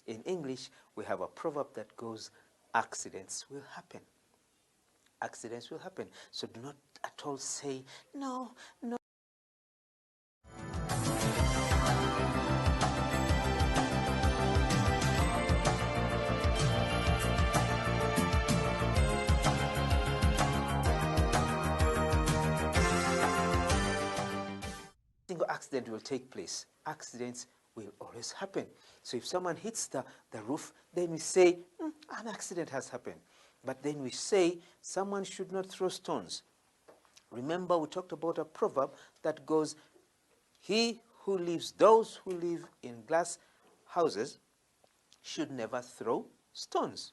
In English, we have a proverb that goes, accidents will happen. Accidents will happen. So do not at all say, no, no. Single accident will take place. Accidents will always happen. So if someone hits the roof, then we say, an accident has happened. But then we say, someone should not throw stones. Remember, we talked about a proverb that goes, those who live in glass houses should never throw stones.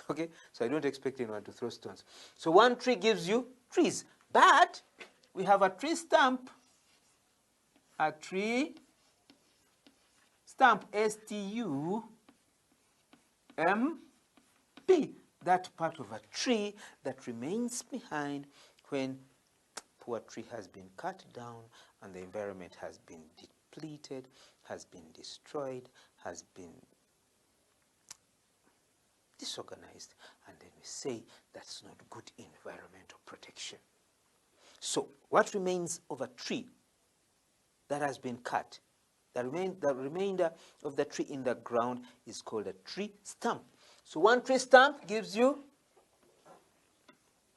Okay, so I don't expect anyone to throw stones. So one tree gives you trees, but we have a tree stump. A tree stump, S-T-U-M-P. That part of a tree that remains behind when poor tree has been cut down and the environment has been depleted, has been destroyed, has been disorganized, and then we say that's not good environmental protection. So what remains of a tree that has been cut, the remainder of the tree in the ground is called a tree stump. So one tree stump gives you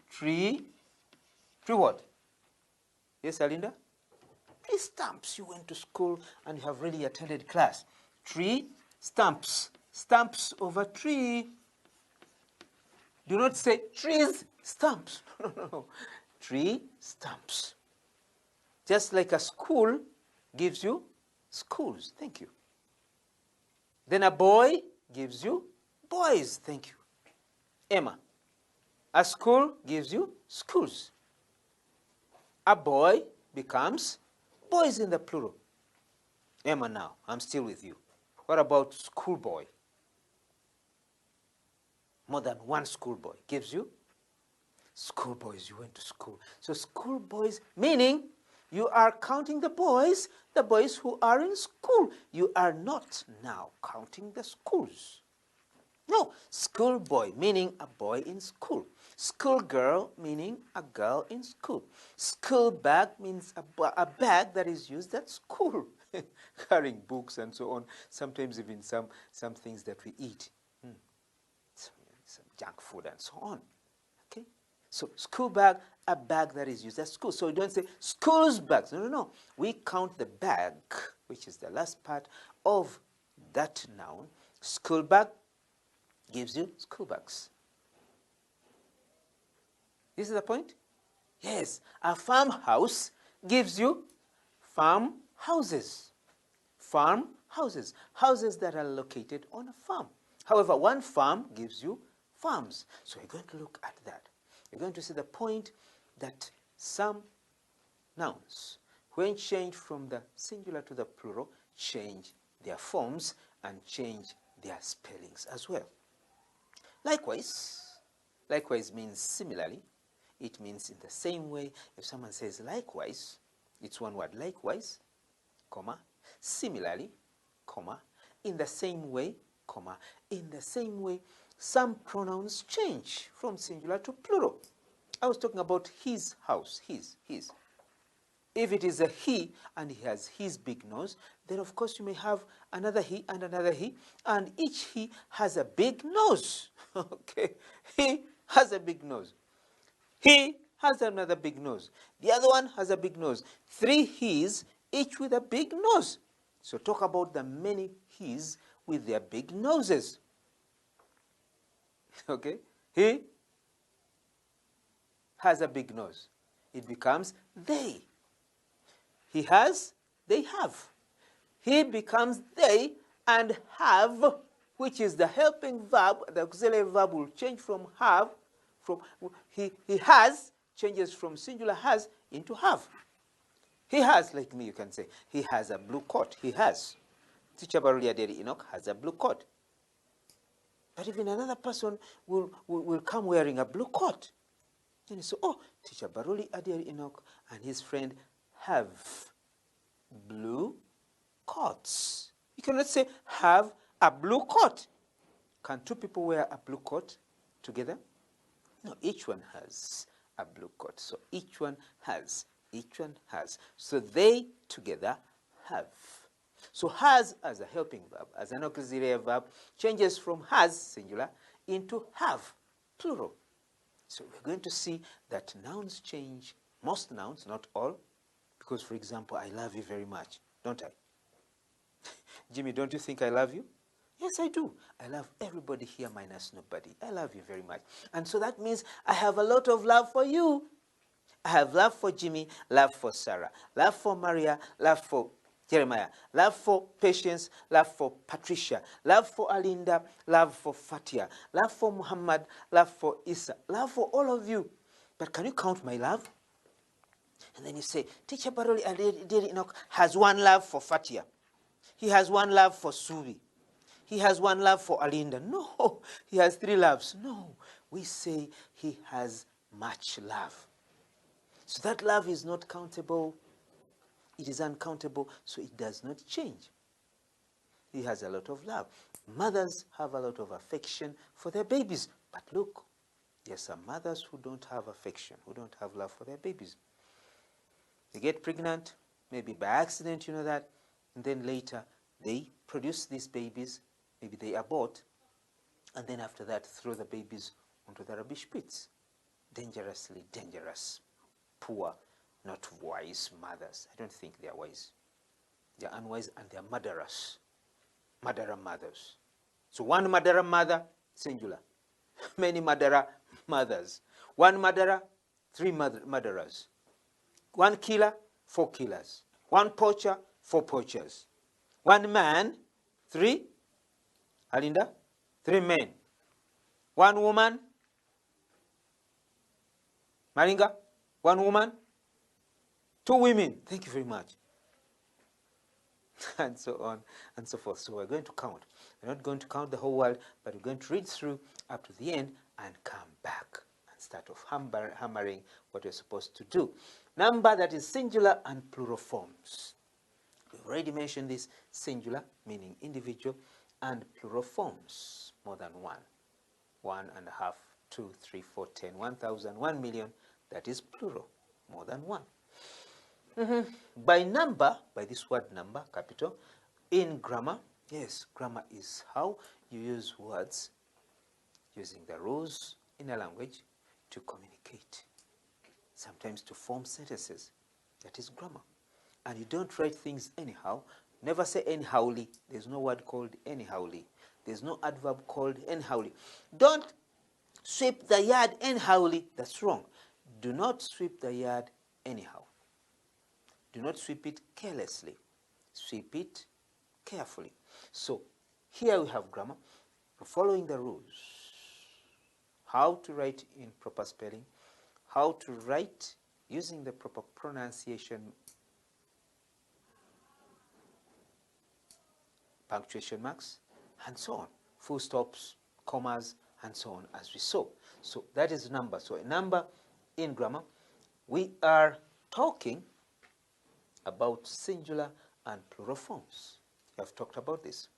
tree what? Yes, Alinda? Tree stumps. You went to school and you have really attended class. Tree stumps. Stumps of a tree. Do not say trees stumps. No. Tree stumps. Just like a school gives you schools. Thank you. Then a boy gives you boys. Thank you. Emma. A school gives you schools. A boy becomes boys in the plural. Emma, now, I'm still with you. What about schoolboy? More than one schoolboy gives you schoolboys. You went to school. So schoolboys, meaning you are counting the boys who are in school. You are not now counting the schools. No, schoolboy, meaning a boy in school. Schoolgirl, meaning a girl in school. School bag means a bag that is used at school, carrying books and so on, sometimes even some things that we eat, some junk food and so on. Okay? So school bag, a bag that is used at school. So you don't say school's bags. No. We count the bag, which is the last part of that noun. School bag gives you school bags. This is the point? Yes. A farmhouse gives you farm houses. Farm houses. Houses that are located on a farm. However, one farm gives you farms. So we're going to look at that. You're going to see the point that some nouns, when changed from the singular to the plural, change their forms and change their spellings as well. Likewise means similarly. It means in the same way. If someone says likewise, it's one word, likewise, comma, similarly, comma, in the same way, comma, in the same way. Some pronouns change from singular to plural. I was talking about his house, his. If it is a he and he has his big nose, then of course you may have another he, and each he has a big nose. Okay, he has a big nose. He has another big nose. The other one has a big nose. 3 he's, each with a big nose. So talk about the many he's with their big noses. Okay, he has a big nose. It becomes they. He has, they have. He becomes they and have, which is the helping verb. The auxiliary verb will change from have, he has, changes from singular has into have. He has, like me, you can say, he has a blue coat. He has. Teacher Baruli Aderi Enoch has a blue coat. But even another person will come wearing a blue coat. And so, oh, Teacher Baruli Aderi Enoch and his friend have blue coats. You cannot say have a blue coat. Can two people wear a blue coat together? No, each one has a blue coat. So each one has. So they together have. So has as a helping verb, as an auxiliary verb, changes from has, singular, into have, plural. So we're going to see that nouns change, most nouns, not all, because, for example, I love you very much, don't I? Jimmy, don't you think I love you? Yes, I do. I love everybody here minus nobody. I love you very much. And so that means I have a lot of love for you. I have love for Jimmy, love for Sarah, love for Maria, love for Jeremiah, love for Patience, love for Patricia, love for Alinda, love for Fatia, love for Muhammad, love for Isa, love for all of you. But can you count my love? And then you say, Teacher Baroli Enoch has one love for Fatia. He has one love for Suvi. He has one love for Alinda. No, he has three loves. No, we say he has much love. So that love is not countable. It is uncountable, so it does not change. He has a lot of love. Mothers have a lot of affection for their babies. But look, there are some mothers who don't have affection, who don't have love for their babies. They get pregnant, maybe by accident, you know that, and then later they produce these babies, maybe they abort, and then after that throw the babies onto the rubbish pits. Dangerously dangerous, poor, not wise mothers. I don't think they are wise. They are unwise and they are murderous. Murderer mothers. So one murderer mother, singular. Many murderer mothers. One murderer, three murderers. One killer, four killers. One poacher, four poachers. One man, three, Alinda, three men. One woman, Maringa, one woman, two women. Thank you very much. And so on and so forth. So we're going to count. We're not going to count the whole world, but we're going to read through up to the end and come back and start off hammering what we're supposed to do. Number that is singular and plural forms. We've already mentioned this: singular, meaning individual, and plural forms, more than one. 1.5, 2, 3, 4, 10, 1,000, 1 million, that is plural, more than one. By number, by this word number, capital, in grammar, yes, grammar is how you use words using the rules in a language to communicate, sometimes to form sentences. That is grammar. And you don't write things anyhow. Never say anyhowly. There's no word called anyhowly. There's no adverb called anyhowly. Don't sweep the yard anyhowly. That's wrong. Do not sweep the yard anyhow. Do not sweep it carelessly. Sweep it carefully. So here we have grammar. Following the rules. How to write in proper spelling. How to write using the proper pronunciation, punctuation marks, and so on. Full stops, commas, and so on, as we saw. So that is number. So a number in grammar, we are talking about singular and plural forms. We have talked about this.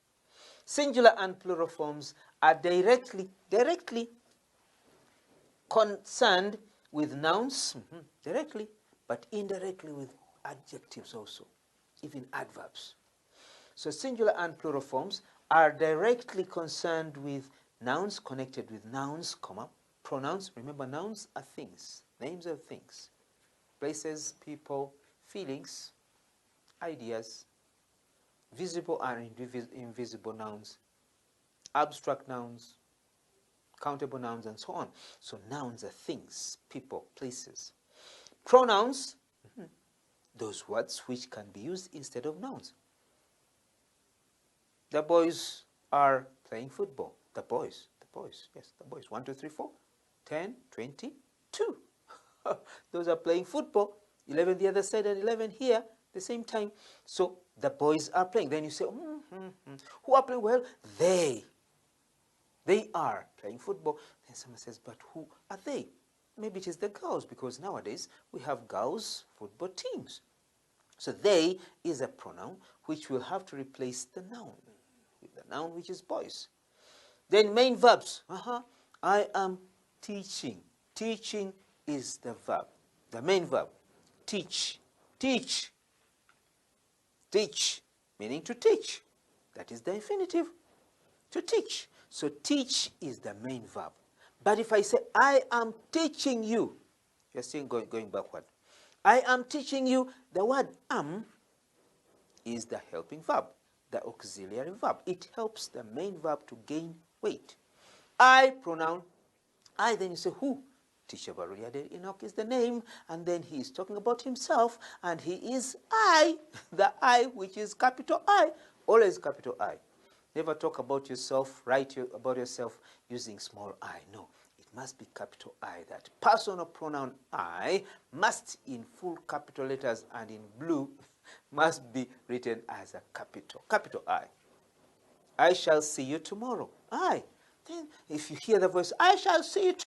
Singular and plural forms are directly concerned with nouns, directly, but indirectly with adjectives also, even adverbs. So singular and plural forms are directly concerned with nouns, connected with nouns, comma, pronouns. Remember, nouns are things, names of things, places, people, feelings, ideas, visible and invisible nouns, abstract nouns, countable nouns, and so on. So nouns are things, people, places. Pronouns, those words which can be used instead of nouns. The boys are playing football. The boys, yes, the boys. 1, 2, 3, 4, 10, 20, 2. Those are playing football. 11 the other side and 11 here the same time. So the boys are playing. Then you say, who are playing? Well, they are playing football. Then someone says, but who are they? Maybe it is the girls, because nowadays we have girls' football teams. So they is a pronoun which will have to replace the noun, with the noun which is boys. Then main verbs. I am teaching. Teaching is the verb, the main verb. Teach, teach, teach, meaning to teach. That is the infinitive, to teach. So teach is the main verb. But if I say, I am teaching you, you're still going backward. I am teaching you, the word am is the helping verb, the auxiliary verb. It helps the main verb to gain weight. I pronoun, I, then you say who? Teacher Baruyade Enoch is the name, and then he is talking about himself, and he is I, the I which is capital I, always capital I. Never talk about yourself, write about yourself using small I. No, it must be capital I. That personal pronoun I must in full capital letters and in blue must be written as a capital I. I shall see you tomorrow. I. Then if you hear the voice, I shall see you tomorrow.